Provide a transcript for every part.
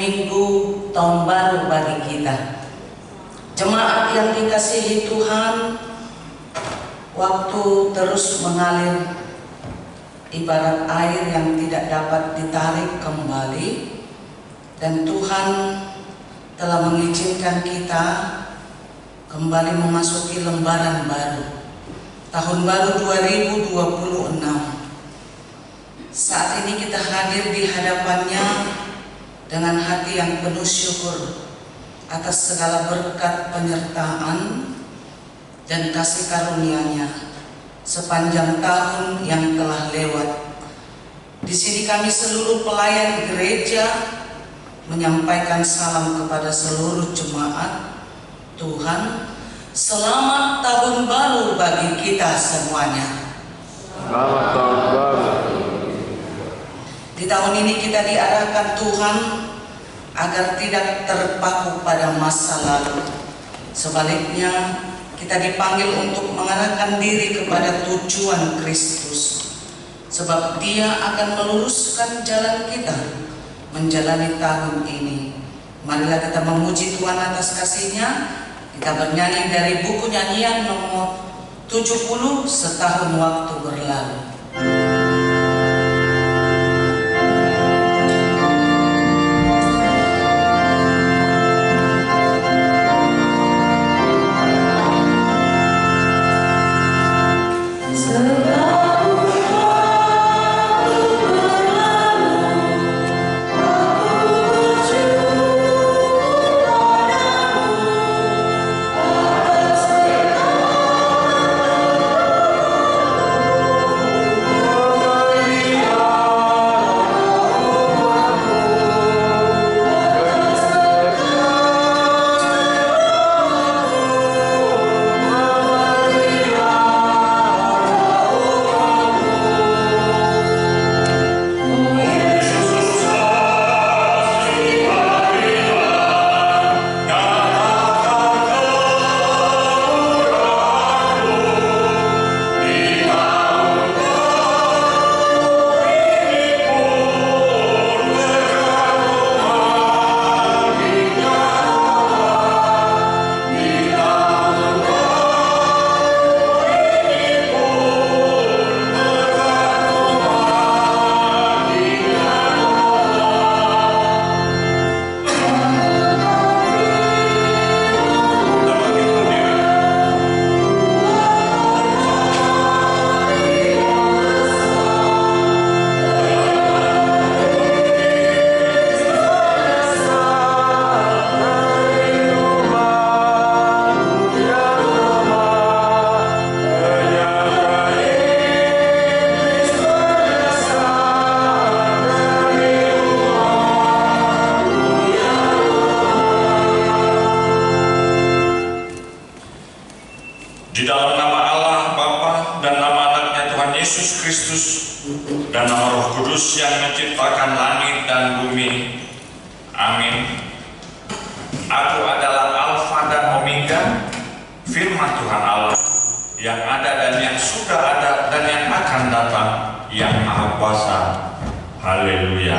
Minggu tahun baru bagi kita. Jemaat yang dikasihi Tuhan, waktu terus mengalir ibarat air yang tidak dapat ditarik kembali, dan Tuhan telah mengizinkan kita kembali memasuki lembaran baru, tahun baru 2026. Saat ini kita hadir di hadapannya dengan hati yang penuh syukur atas segala berkat penyertaan dan kasih karunia-Nya sepanjang tahun yang telah lewat. Di sini kami seluruh pelayan gereja menyampaikan salam kepada seluruh jemaat. Tuhan, selamat tahun baru bagi kita semuanya. Selamat tahun baru. Di tahun ini kita diarahkan Tuhan agar tidak terpaku pada masa lalu. Sebaliknya, kita dipanggil untuk mengarahkan diri kepada tujuan Kristus, sebab Dia akan meluruskan jalan kita menjalani tahun ini. Marilah kita memuji Tuhan atas kasih-Nya. Kita bernyanyi dari buku nyanyian nomor 70, Setahun Waktu Berlalu. Di dalam nama Allah Bapa dan nama anaknya Tuhan Yesus Kristus dan nama Roh Kudus yang menciptakan langit dan bumi. Amin. Aku adalah Alfa dan Omega, firman Tuhan Allah, yang ada dan yang sudah ada dan yang akan datang, yang Maha Kuasa. Haleluya.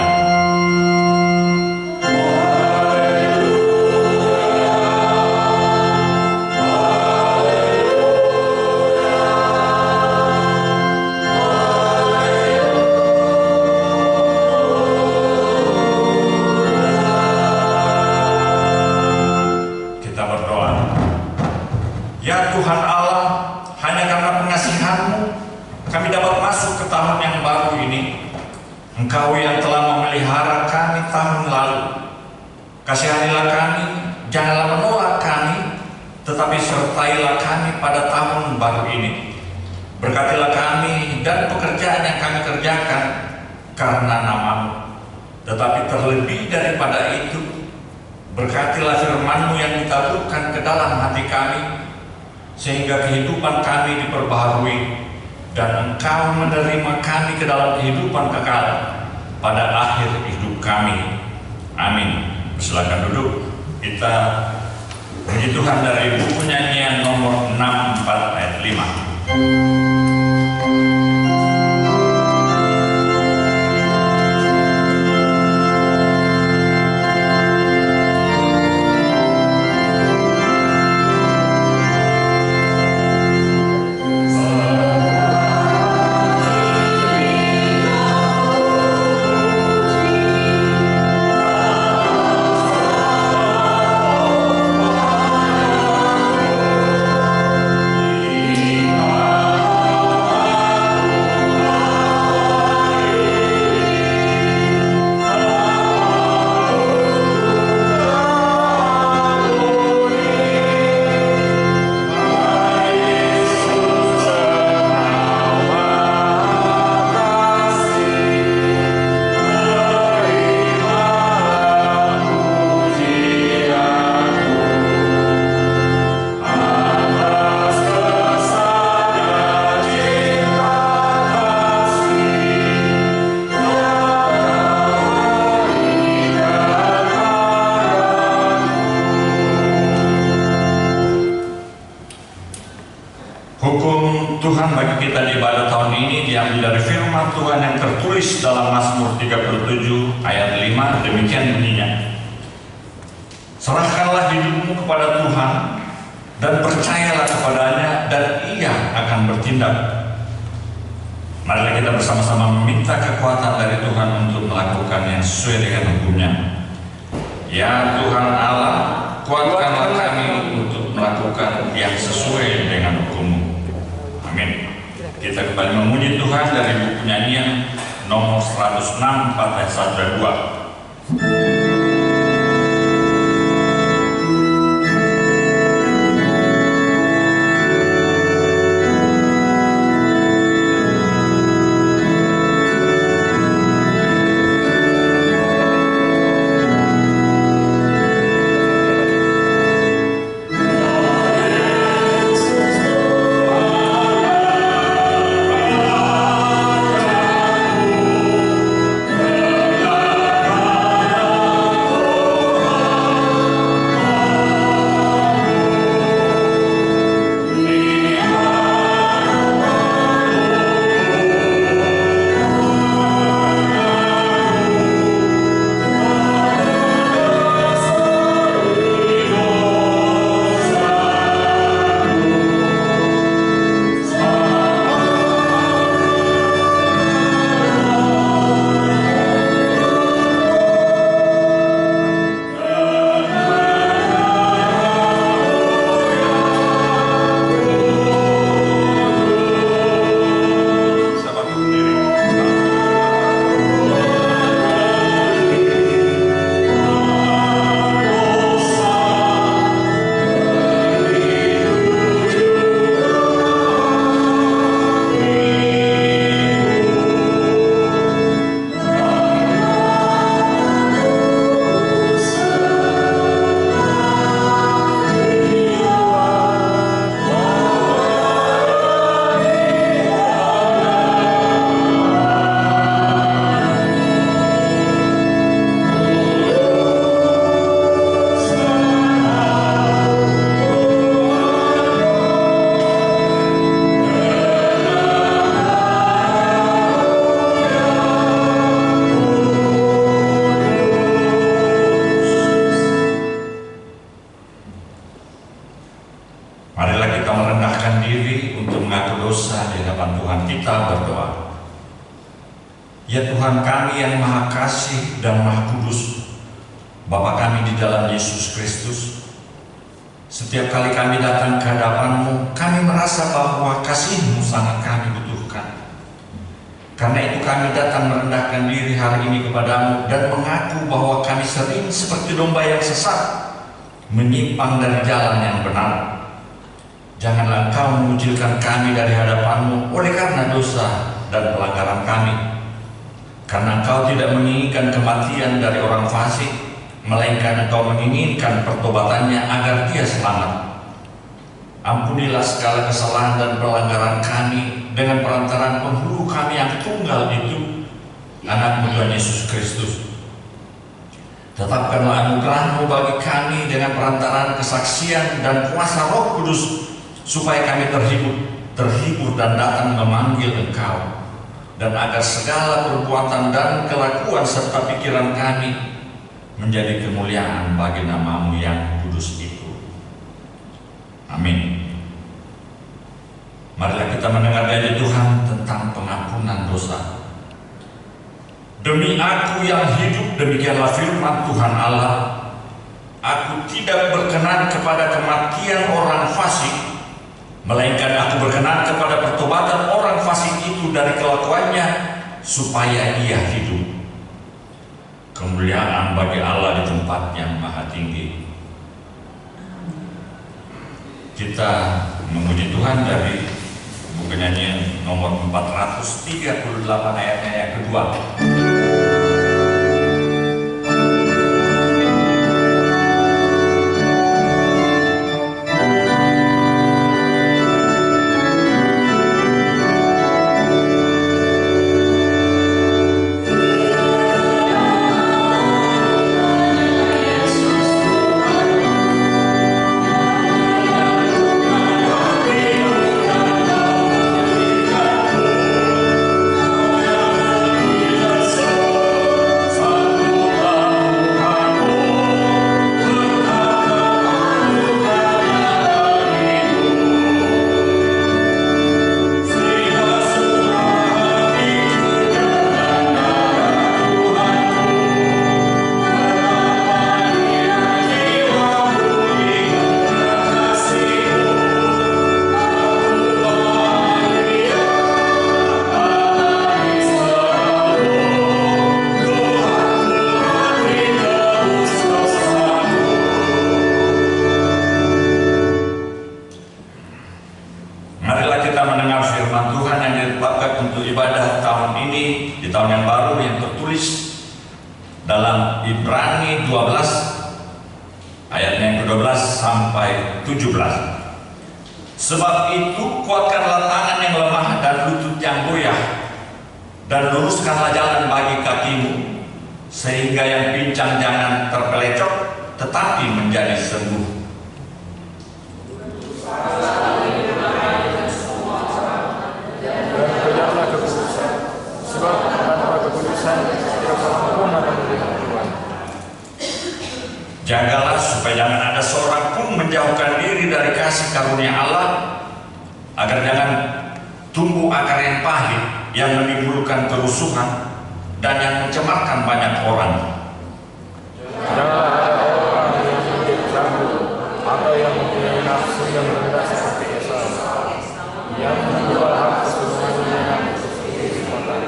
Ya Tuhan Allah, hanya karena pengasihan-Mu kami dapat masuk ke tahun yang baru ini. Engkau yang telah memelihara kami tahun lalu. Kasihanilah kami, janganlah menolak kami, tetapi sertailah kami pada tahun baru ini. Berkatilah kami dan pekerjaan yang kami kerjakan karena nama-Mu. Tetapi terlebih daripada itu, berkatilah firman-Mu yang ditaburkan ke dalam hati kami, sehingga kehidupan kami diperbaharui dan Engkau menerima kami ke dalam kehidupan kekal pada akhir hidup kami. Amin. Silakan duduk. Kita puji Tuhan dari buku nyanyian nomor 64 ayat 5. firman Tuhan yang tertulis dalam Mazmur 37 ayat 5, demikian bunyinya. Serahkanlah hidupmu kepada Tuhan dan percayalah kepadanya dan Ia akan bertindak. Marilah kita bersama-sama meminta kekuatan dari Tuhan untuk melakukan yang sesuai dengan hukum-Nya. Ya Tuhan Allah, kuatkanlah kami untuk melakukan yang sesuai dengan hukum-Mu. Amin. Kita kembali memuji Tuhan dari buku nyanyian nomor 106 ayat 1 dan 2. Ya Tuhan kami yang Maha Kasih dan Maha Kudus, Bapa kami di dalam Yesus Kristus, setiap kali kami datang ke hadapan-Mu, kami merasa bahwa kasih-Mu sangat kami butuhkan. Karena itu kami datang merendahkan diri hari ini kepada-Mu dan mengaku bahwa kami sering seperti domba yang sesat, menyimpang dari jalan yang benar. Janganlah Engkau mengucilkan kami dari hadapan-Mu oleh karena dosa dan pelanggaran kami. Karena Engkau tidak menginginkan kematian dari orang fasik, melainkan Engkau menginginkan pertobatannya agar dia selamat. Ampunilah segala kesalahan dan pelanggaran kami dengan perantaraan penghulu kami yang tunggal itu, Anak-Mu Tuhan Yesus Kristus. Tetapkanlah anugerah-Mu bagi kami dengan perantaraan kesaksian dan kuasa Roh Kudus, supaya kami terhibur dan datang memanggil Engkau, dan agar segala perbuatan dan kelakuan serta pikiran kami menjadi kemuliaan bagi nama-Mu yang kudus itu. Amin. Marilah kita mendengar dari Tuhan tentang pengampunan dosa. Demi Aku yang hidup, demikianlah firman Tuhan Allah, Aku tidak berkenan kepada kematian orang fasik, melainkan Aku berkenan kepada pertobatan orang fasik itu dari kelakuannya, supaya ia hidup. Kemuliaan bagi Allah di tempat yang maha tinggi. Kita memuji Tuhan dari buku nyanyian nomor 438 ayatnya yang kedua. Hallelujah. Ibrani 12 ayatnya yang ke-12 sampai 17. Sebab itu kuatkanlah tangan yang lemah dan lutut yang goyah, dan luruskanlah jalan bagi kakimu, sehingga yang pincang jangan terpelecok, tetapi menjadi sembuh. Dan kejarlah kekudusan, sebab tanpa kekudusan tidak seorang pun akan melihat Tuhan. Jagalah supaya jangan ada seorang pun menjauhkan diri dari kasih karunia Allah, agar jangan tumbuh akar yang pahit yang menimbulkan kerusuhan dan yang mencemarkan banyak orang. Janganlah ada orang yang menjadi cabul atau yang mempunyai nafsu yang rendah seperti Esau, yang menjual hak kesulungannya seperti kota.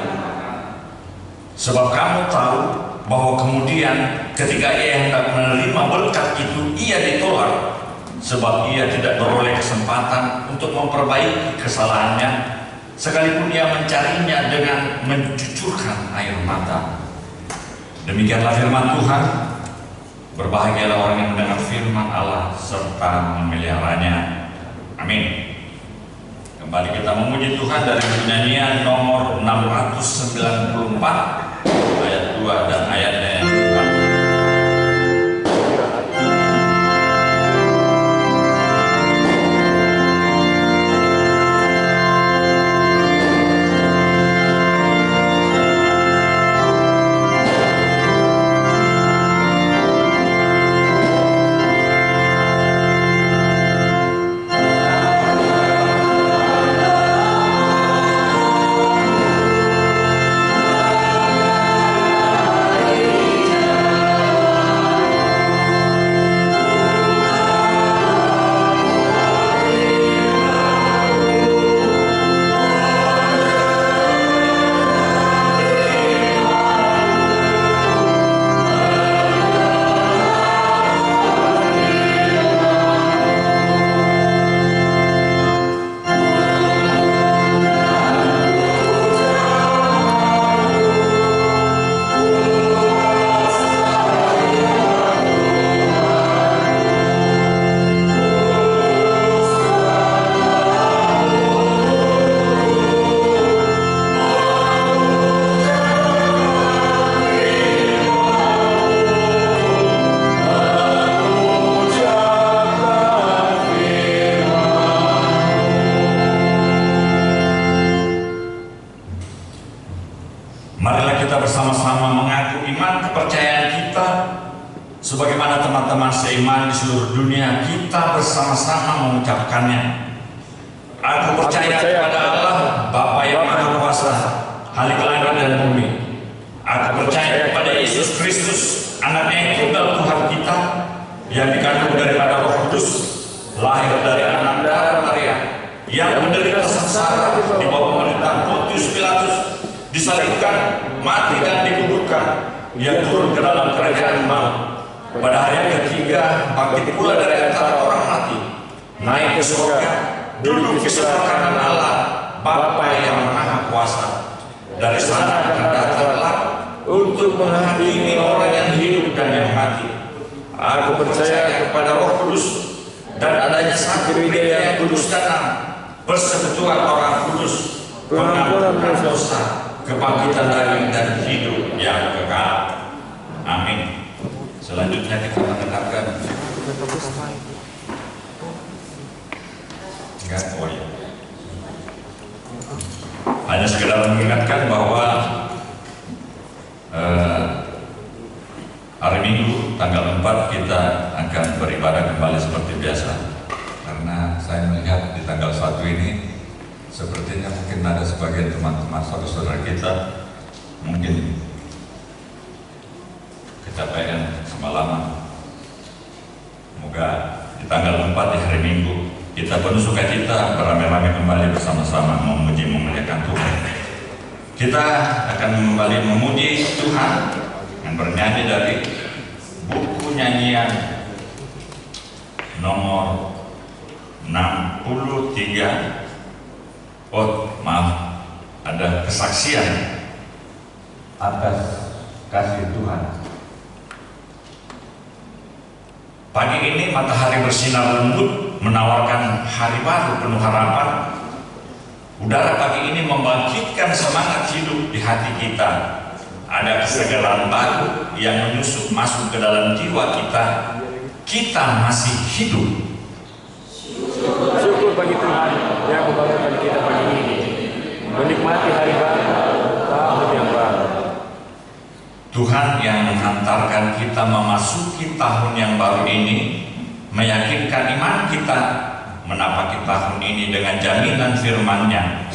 Sebab kamu tahu bahwa kemudian ketika ia hendak menerima berkat itu, ia ditolak, sebab ia tidak beroleh kesempatan untuk memperbaiki kesalahannya, sekalipun ia mencarinya dengan mencucurkan air mata. Demikianlah firman Tuhan. Berbahagialah orang yang mendengar firman Allah serta memeliharanya. Amin. Kembali kita memuji Tuhan dari nyanyian nomor 694 ayat 2 dan ayatnya yang ke-4. Marilah kita bersama-sama mengaku iman kepercayaan kita sebagaimana teman-teman seiman di seluruh dunia kita bersama-sama mengucapkannya. Aku percaya kepada Allah, Bapa yang Maha Kuasa, Khalik langit dan bumi. Aku percaya kepada Yesus Kristus, Anaknya yang tunggal Tuhan kita, yang dikandung daripada Roh Kudus, lahir dari anak darah Maria, yang menderita sengsara di bawah pemerintahan Pontius Pilatus, disalibkan, mati dan dikuburkan, yang turun ke dalam kerajaan maut. Pada hari yang ketiga bangkit pula dari antara orang mati, naik ke surga, duduk di sebelah kanan Allah, Bapa yang Maha Kuasa. Dari sana akan datanglah untuk menghakimi orang yang hidup dan yang mati. Aku percaya kepada Roh Kudus dan adanya satu gereja yang kudus dan am, persekutuan orang kudus, pengampunan dosa, kebangkitan daging dan hidup yang kekal. Amin. Selanjutnya kita mendengarkan hanya sekedar mengingatkan bahwa hari Minggu tanggal 4 kita akan beribadah kembali seperti biasa, karena saya melihat di tanggal 1 ini sepertinya mungkin ada sebagian teman-teman saudara kita mungkin kecapean semalaman. Semoga di tanggal 4 di hari Minggu kita penuh sukacita beramai-ramai kembali bersama-sama memuji memuliakan Tuhan. Kita akan kembali memuji Tuhan yang bernyanyi dari buku nyanyian nomor 63. Oh maaf, ada kesaksian atas kasih Tuhan. Pagi ini matahari bersinar lembut menawarkan hari baru penuh harapan. Udara pagi ini membangkitkan semangat hidup di hati kita. Ada kesegaran baru yang menyusup masuk ke dalam jiwa kita. Kita masih hidup. Syukur bagi Tuhan yang membangunkan kita pagi ini, menikmati hari baru, tahun yang baru. Tuhan yang menghantarkan kita memasuki tahun yang baru ini, meyakinkan iman kita menapaki tahun ini dengan jaminan firman-Nya.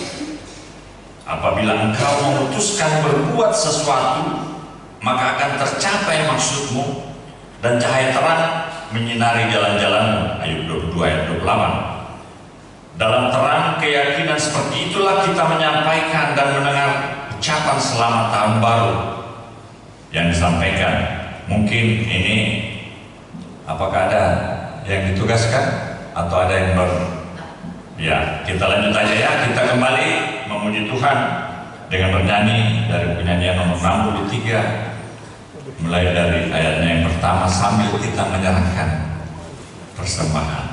Apabila engkau memutuskan berbuat sesuatu, maka akan tercapai maksudmu dan cahaya terang menyinari jalan-jalanmu. Ayub 22 ayat 28. Dalam terang keyakinan seperti itulah kita menyampaikan dan mendengar ucapan selamat tahun baru yang disampaikan. Mungkin ini apakah ada yang ditugaskan atau ada yang baru? Ya, kita lanjut aja ya. Kita kembali memuji Tuhan dengan bernyanyi dari penyanyian nomor 63, mulai dari ayatnya yang pertama sambil kita menyerahkan persembahan.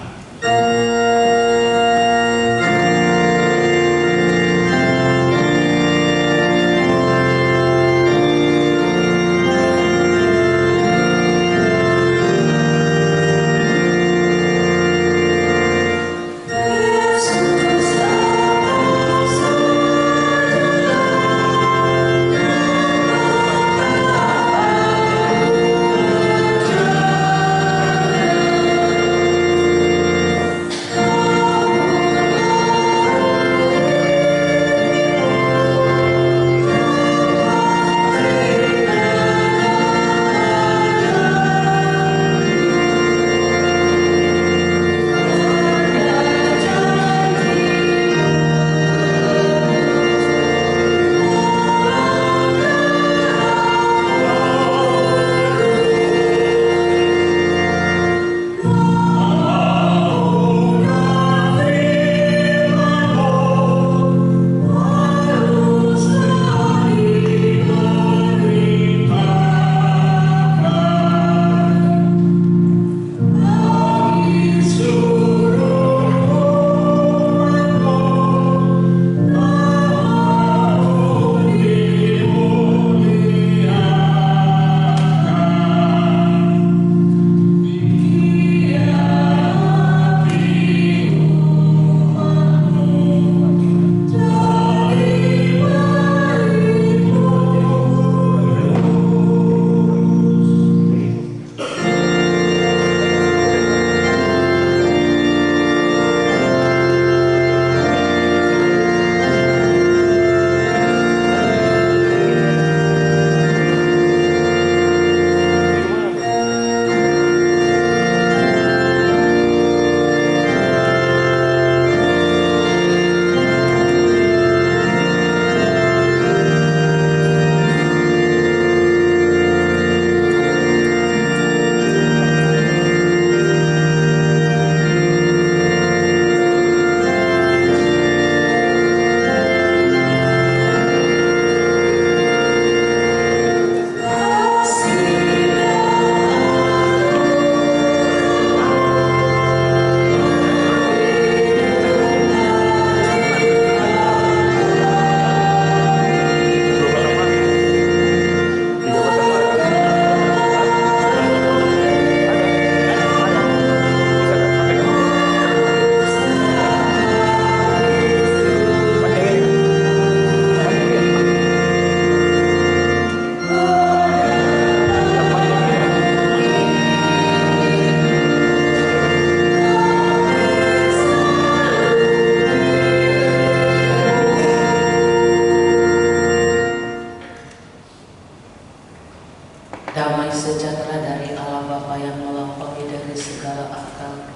Damai sejahtera dari Allah Bapa yang melampaui dari segala akal,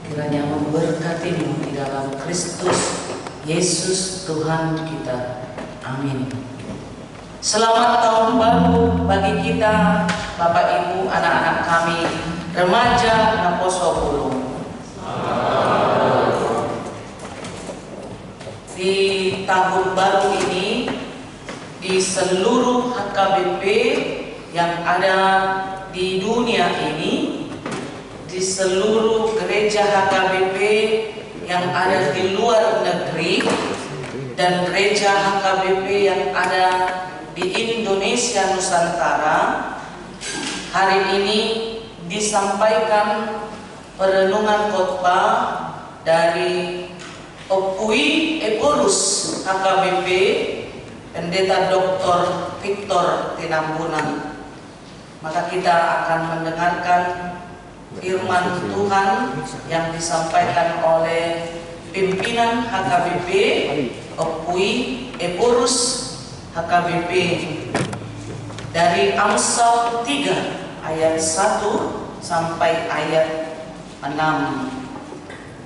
kiranya memberkatimu di dalam Kristus Yesus Tuhan kita. Amin. Selamat tahun baru bagi kita, Bapak Ibu, anak-anak kami, remaja Naposopulung. Di tahun baru ini, di seluruh HKBP yang ada di dunia ini, di seluruh gereja HKBP yang ada di luar negeri dan gereja HKBP yang ada di Indonesia Nusantara. Hari ini disampaikan perenungan khotbah dari Opui Eporus HKBP Pendeta Dr. Victor Tinambunan. Maka kita akan mendengarkan firman Tuhan yang disampaikan oleh pimpinan HKBP Opui Eporus HKBP dari Amsal 3 ayat 1 sampai ayat 6.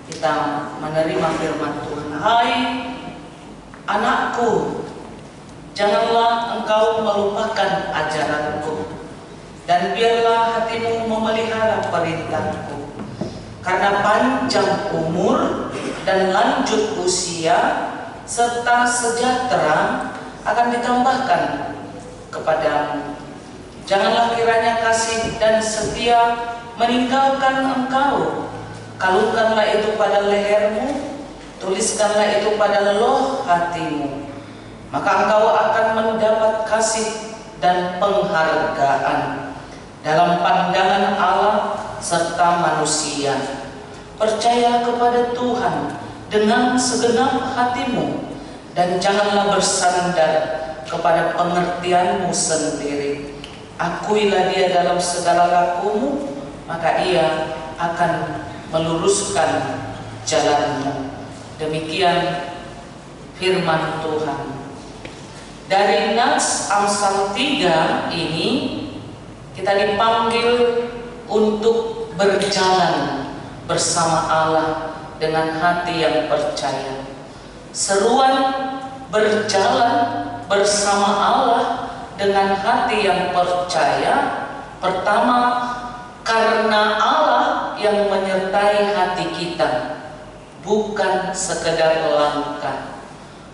Kita menerima firman Tuhan. Hai anakku, janganlah engkau melupakan ajaranku, dan biarlah hatimu memelihara perintahku. Karena panjang umur dan lanjut usia serta sejahtera akan ditambahkan kepadamu. Janganlah kiranya kasih dan setia meninggalkan engkau. Kalungkanlah itu pada lehermu, tuliskanlah itu pada loh hatimu. Maka engkau akan mendapat kasih dan penghargaan dalam pandangan Allah serta manusia. Percaya kepada Tuhan dengan segenap hatimu, dan janganlah bersandar kepada pengertianmu sendiri. Akuilah Dia dalam segala lakumu, maka Ia akan meluruskan jalanmu. Demikian firman Tuhan. Dari Nats Amsal 3 ini kita dipanggil untuk berjalan bersama Allah dengan hati yang percaya. Seruan berjalan bersama Allah dengan hati yang percaya, pertama, karena Allah yang menyertai hati kita, bukan sekedar langkah.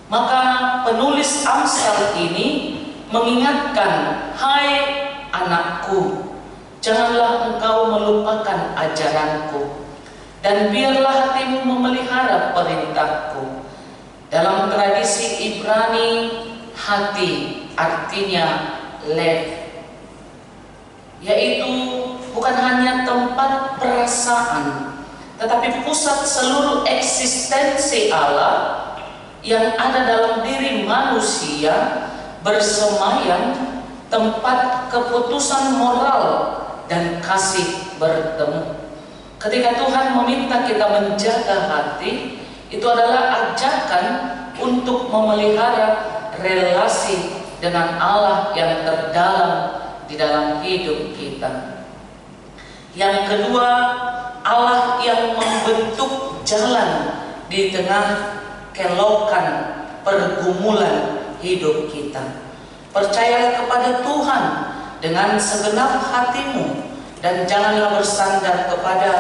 Maka penulis Amsal ini mengingatkan, hai anakku, janganlah engkau melupakan ajaranku, dan biarlah hatimu memelihara perintahku. Dalam tradisi Ibrani, hati artinya lev, yaitu bukan hanya tempat perasaan, tetapi pusat seluruh eksistensi Allah yang ada dalam diri manusia, bersemayam tempat keputusan moral dan kasih bertemu. Ketika Tuhan meminta kita menjaga hati, itu adalah ajakan untuk memelihara relasi dengan Allah yang terdalam di dalam hidup kita. Yang kedua, Allah yang membentuk jalan di tengah kelokan pergumulan hidup kita. Percayalah kepada Tuhan dengan segenap hatimu, dan janganlah bersandar kepada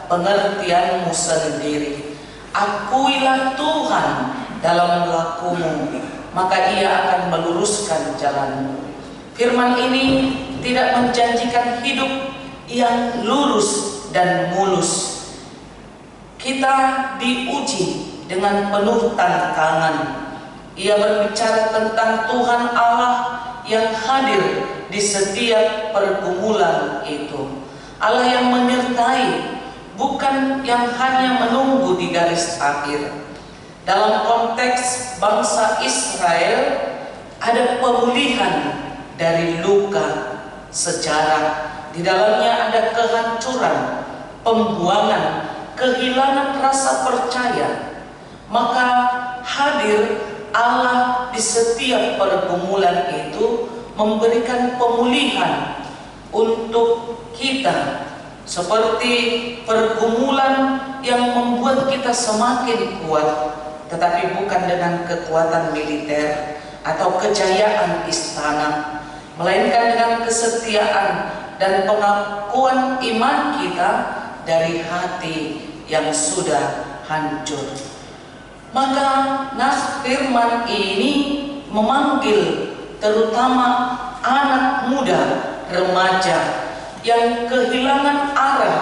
pengertianmu sendiri. Akuilah Tuhan dalam lakumu, maka Ia akan meluruskan jalanmu. Firman ini tidak menjanjikan hidup yang lurus dan mulus. Kita diuji dengan penuh tantangan. Ia berbicara tentang Tuhan Allah yang hadir di setiap pergumulan itu. Allah yang menyertai, bukan yang hanya menunggu di garis akhir. Dalam konteks bangsa Israel, ada pemulihan dari luka sejarah. Di dalamnya ada kehancuran, pembuangan, kehilangan rasa percaya. Maka hadir Allah di setiap pergumulan itu, memberikan pemulihan untuk kita, seperti pergumulan yang membuat kita semakin kuat, tetapi bukan dengan kekuatan militer atau kejayaan istana, melainkan dengan kesetiaan dan pengakuan iman kita dari hati yang sudah hancur. Maka nas firman ini memanggil terutama anak muda, remaja yang kehilangan arah,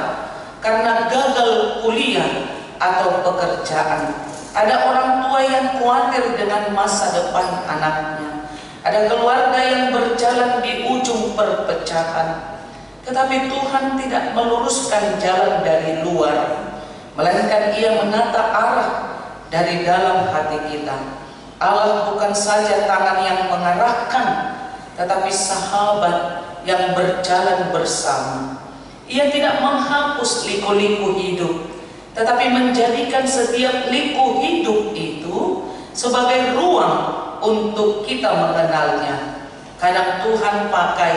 karena gagal kuliah atau pekerjaan. Ada orang tua yang khawatir dengan masa depan anaknya. Ada keluarga yang berjalan di ujung perpecahan. Tetapi Tuhan tidak meluruskan jalan dari luar, melainkan Ia menata arah dari dalam hati kita. Allah bukan saja tangan yang mengarahkan, tetapi sahabat yang berjalan bersama. Ia tidak menghapus liku-liku hidup, tetapi menjadikan setiap liku hidup itu sebagai ruang untuk kita mengenalnya. Kadang Tuhan pakai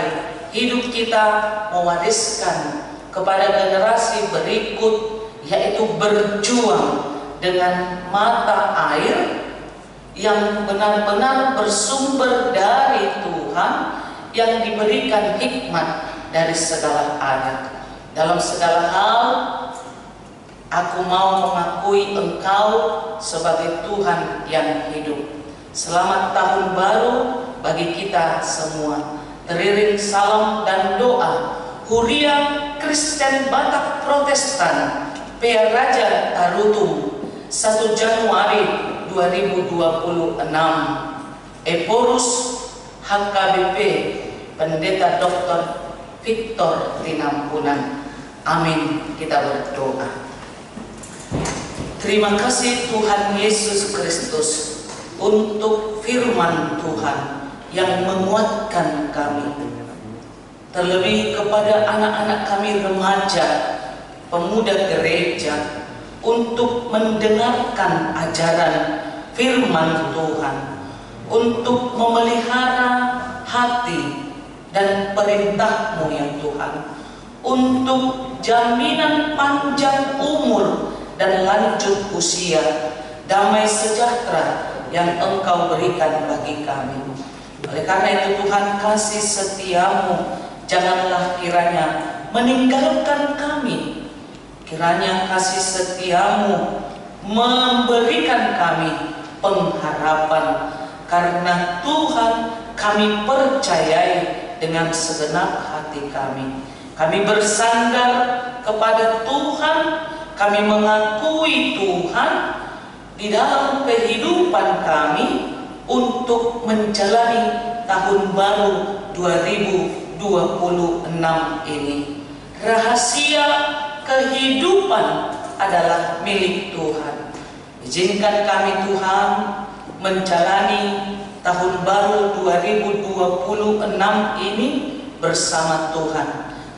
hidup kita mewariskan kepada generasi berikut, yaitu berjuang dengan mata air yang benar-benar bersumber dari Tuhan, yang diberikan hikmat dari segala adat. Dalam segala hal, aku mau mengakui Engkau sebagai Tuhan yang hidup. Selamat tahun baru bagi kita semua. Teriring salam dan doa Huria Kristen Batak Protestan Pea Raja Tarutung 1 Januari 2026. Eporus HKBP Pendeta Dr. Victor Tinampunan. Amin. Kita berdoa. Terima kasih Tuhan Yesus Kristus untuk firman Tuhan yang menguatkan kami. Terlebih kepada anak-anak kami remaja, pemuda gereja, untuk mendengarkan ajaran firman Tuhan, untuk memelihara hati dan perintah-Mu ya Tuhan, untuk jaminan panjang umur dan lanjut usia, damai sejahtera yang Engkau berikan bagi kami. Oleh karena itu Tuhan, kasih setia-Mu janganlah kiranya meninggalkan kami. Kiranya kasih setia-Mu memberikan kami pengharapan, karena Tuhan kami percayai dengan segenap hati kami. Kami bersandar kepada Tuhan, kami mengakui Tuhan di dalam kehidupan kami untuk menjalani tahun baru 2026 ini. Rahasia kehidupan adalah milik Tuhan. Izinkan kami Tuhan menjalani tahun baru 2026 ini bersama Tuhan.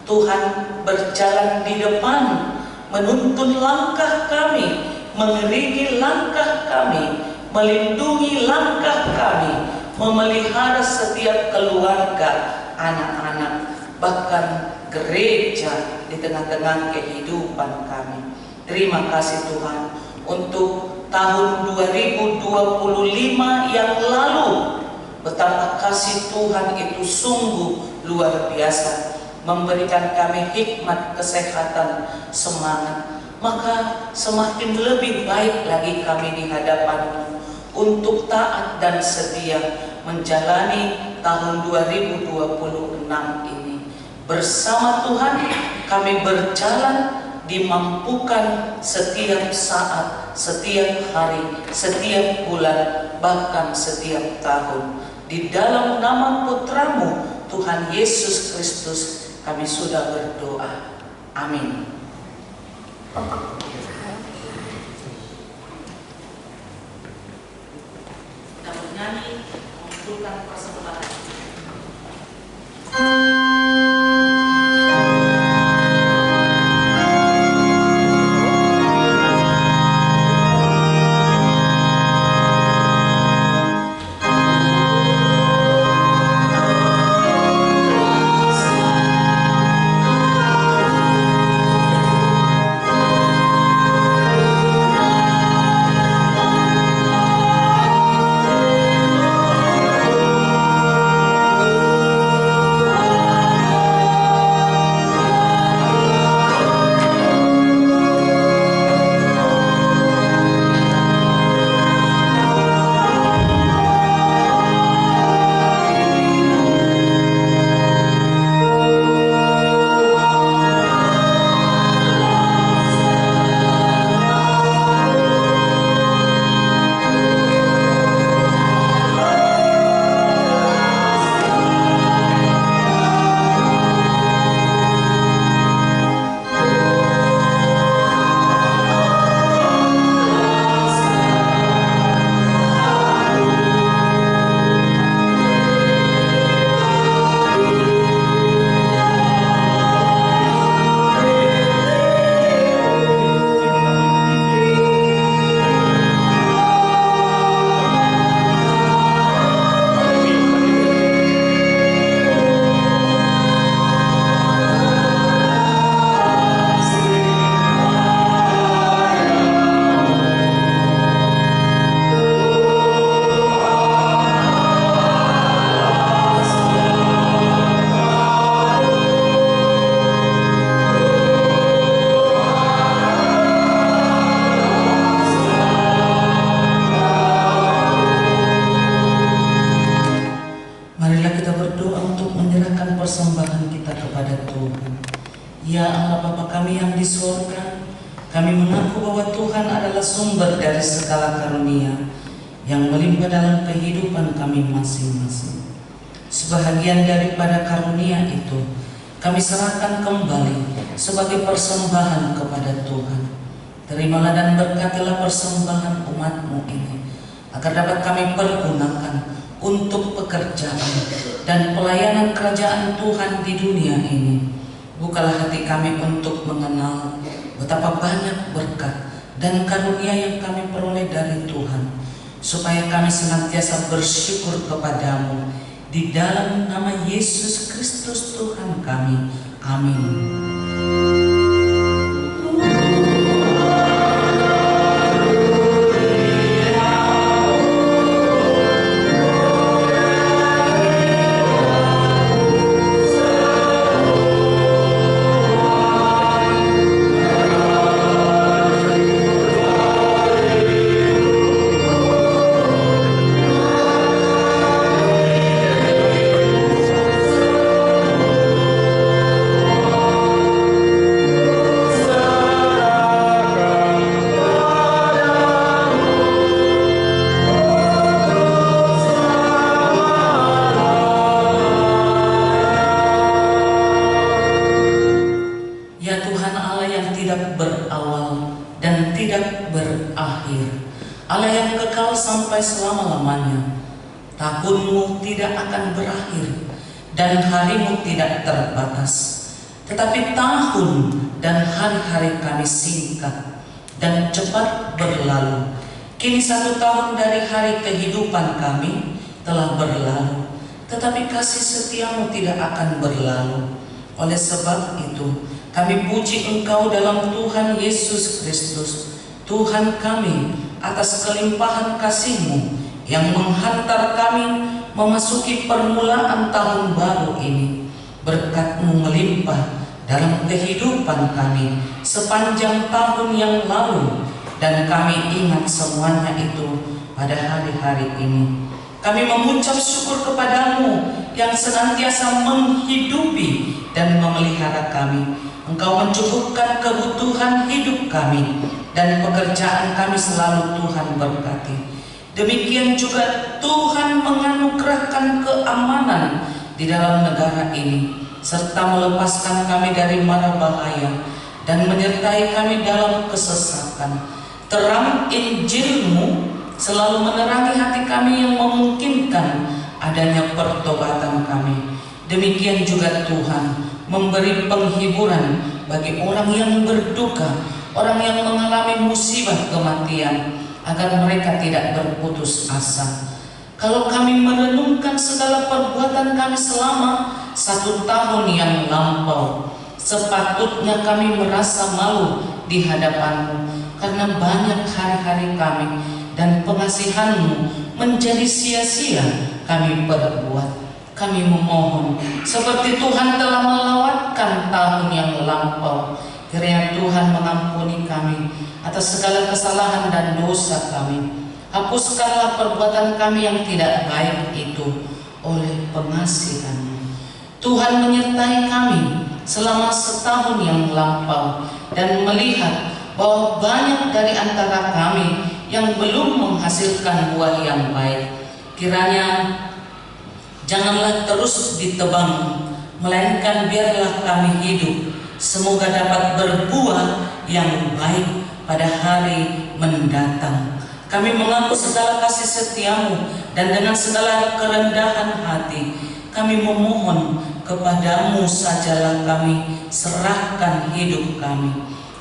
Tuhan berjalan di depan, menuntun langkah kami, mengiringi langkah kami, melindungi langkah kami, memelihara setiap keluarga, anak-anak, bahkan gereja di tengah-tengah kehidupan kami. Terima kasih Tuhan untuk tahun 2025 yang lalu. Betapa kasih Tuhan itu sungguh luar biasa, memberikan kami hikmat, kesehatan, semangat. Maka semakin lebih baik lagi kami di hadapan-Mu untuk taat dan setia menjalani tahun 2026 ini. Bersama Tuhan kami berjalan, dimampukan setiap saat, setiap hari, setiap bulan, bahkan setiap tahun. Di dalam nama Putra-Mu Tuhan Yesus Kristus kami sudah berdoa. Amin. Kita bernyanyi mengumpulkan persembahan. Tuhan. Ya Allah Bapa kami yang di surga, kami mengaku bahwa Tuhan adalah sumber dari segala karunia yang melimpah dalam kehidupan kami masing-masing. Sebahagian daripada karunia itu kami serahkan kembali sebagai persembahan kepada Tuhan. Terimalah dan berkatilah persembahan umat-Mu ini, agar dapat kami pergunakan untuk pekerjaan dan pelayanan kerajaan Tuhan di dunia ini. Bukalah hati kami untuk mengenal betapa banyak berkat dan karunia yang kami peroleh dari Tuhan, supaya kami senantiasa bersyukur kepadamu di dalam nama Yesus Kristus Tuhan kami. Amin. Allah yang kekal sampai selama-lamanya. Tahun-Mu tidak akan berakhir dan hari-Mu tidak terbatas. Tetapi tahun dan hari-hari kami singkat dan cepat berlalu. Kini 1 tahun dari hari kehidupan kami telah berlalu, tetapi kasih setia-Mu tidak akan berlalu. Oleh sebab itu, kami puji Engkau dalam Tuhan Yesus Kristus, Tuhan kami, atas kelimpahan kasih-Mu yang menghantar kami memasuki permulaan tahun baru ini. Berkat-Mu melimpah dalam kehidupan kami sepanjang tahun yang lalu, dan kami ingat semuanya itu pada hari-hari ini. Kami mengucap syukur kepadamu yang senantiasa menghidupi dan memelihara kami. Engkau mencukupkan kebutuhan hidup kami, dan pekerjaan kami selalu Tuhan berkati. Demikian juga Tuhan menganugerahkan keamanan di dalam negara ini, serta melepaskan kami dari mara bahaya dan menyertai kami dalam kesesatan. Terang Injil-Mu selalu menerangi hati kami yang memungkinkan adanya pertobatan kami. Demikian juga Tuhan memberi penghiburan bagi orang yang berduka, orang yang mengalami musibah kematian, agar mereka tidak berputus asa. Kalau kami merenungkan segala perbuatan kami selama 1 tahun yang lampau, sepatutnya kami merasa malu di hadapan-Mu, karena banyak hari-hari kami dan pengasihan-Mu menjadi sia-sia kami perbuat. Kami memohon, seperti Tuhan telah melawatkan tahun yang lampau, kiranya Tuhan mengampuni kami atas segala kesalahan dan dosa kami. Hapuskanlah perbuatan kami yang tidak baik itu oleh pengasihan-Mu. Tuhan menyertai kami selama 1 tahun yang lampau, dan melihat bahwa banyak dari antara kami yang belum menghasilkan buah yang baik. Kiranya janganlah terus ditebang, melainkan biarlah kami hidup, semoga dapat berbuah yang baik pada hari mendatang. Kami mengaku segala kasih setia-Mu, dan dengan segala kerendahan hati kami memohon kepadamu sajalah kami serahkan hidup kami.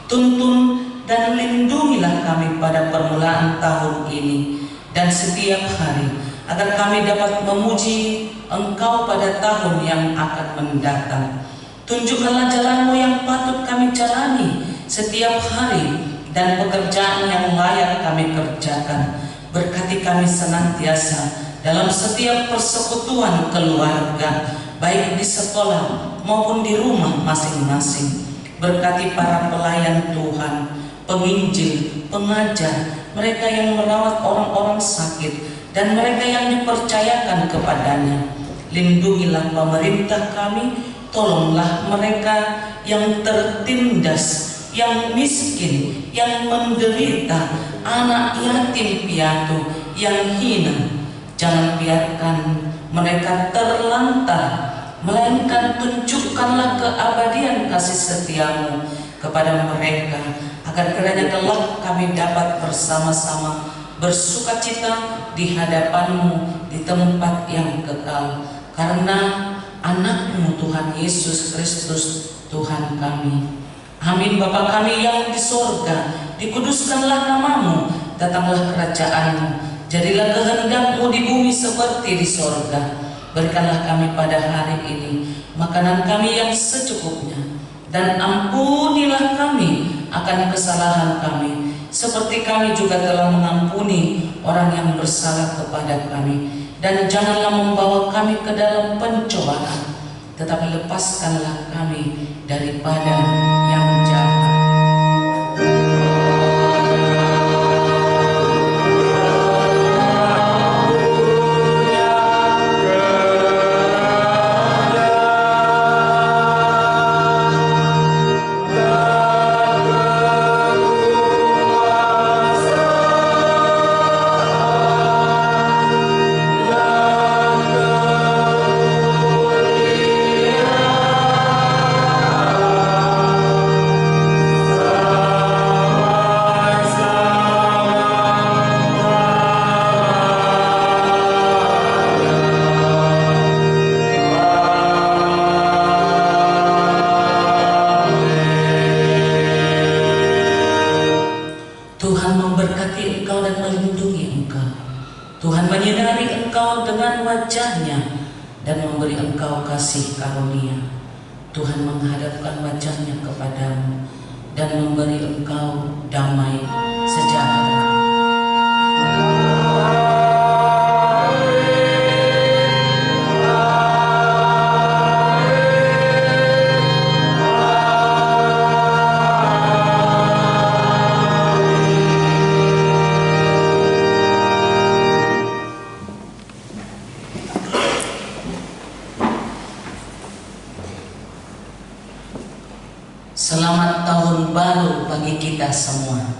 Tuntun dan lindungilah kami pada permulaan tahun ini dan setiap hari, agar kami dapat memuji Engkau pada tahun yang akan mendatang. Tunjukkanlah jalan-Mu yang patut kami jalani setiap hari, dan pekerjaan yang layak kami kerjakan. Berkati kami senantiasa dalam setiap persekutuan keluarga, baik di sekolah maupun di rumah masing-masing. Berkati para pelayan Tuhan, penginjil, pengajar, mereka yang merawat orang-orang sakit, dan mereka yang dipercayakan kepadanya. Lindungilah pemerintah kami tolonglah mereka yang tertindas, yang miskin, yang menderita, anak yatim piatu, yang hina. Jangan biarkan mereka terlantar, melainkan tunjukkanlah keabadian kasih setiamu kepada mereka, agar kiranya kelak kami dapat bersama-sama bersukacita di hadapanmu di tempat yang kekal, karena anakmu Tuhan Yesus Kristus Tuhan kami. Amin. Bapa kami yang di sorga, dikuduskanlah namamu, datanglah kerajaanmu, jadilah kehendakmu di bumi seperti di sorga. Berikanlah kami pada hari ini makanan kami yang secukupnya, dan ampunilah kami akan kesalahan kami, seperti kami juga telah mengampuni orang yang bersalah kepada kami. Dan janganlah membawa kami ke dalam pencobaan, tetapi lepaskanlah kami daripada yang jahat. Tuhan memberkati engkau dan melindungi engkau. Tuhan menyinari engkau dengan wajahnya dan memberi engkau kasih karunia. Tuhan menghadapkan wajahnya kepadamu dan memberi engkau damai sejahtera. Selamat tahun baru bagi kita semua.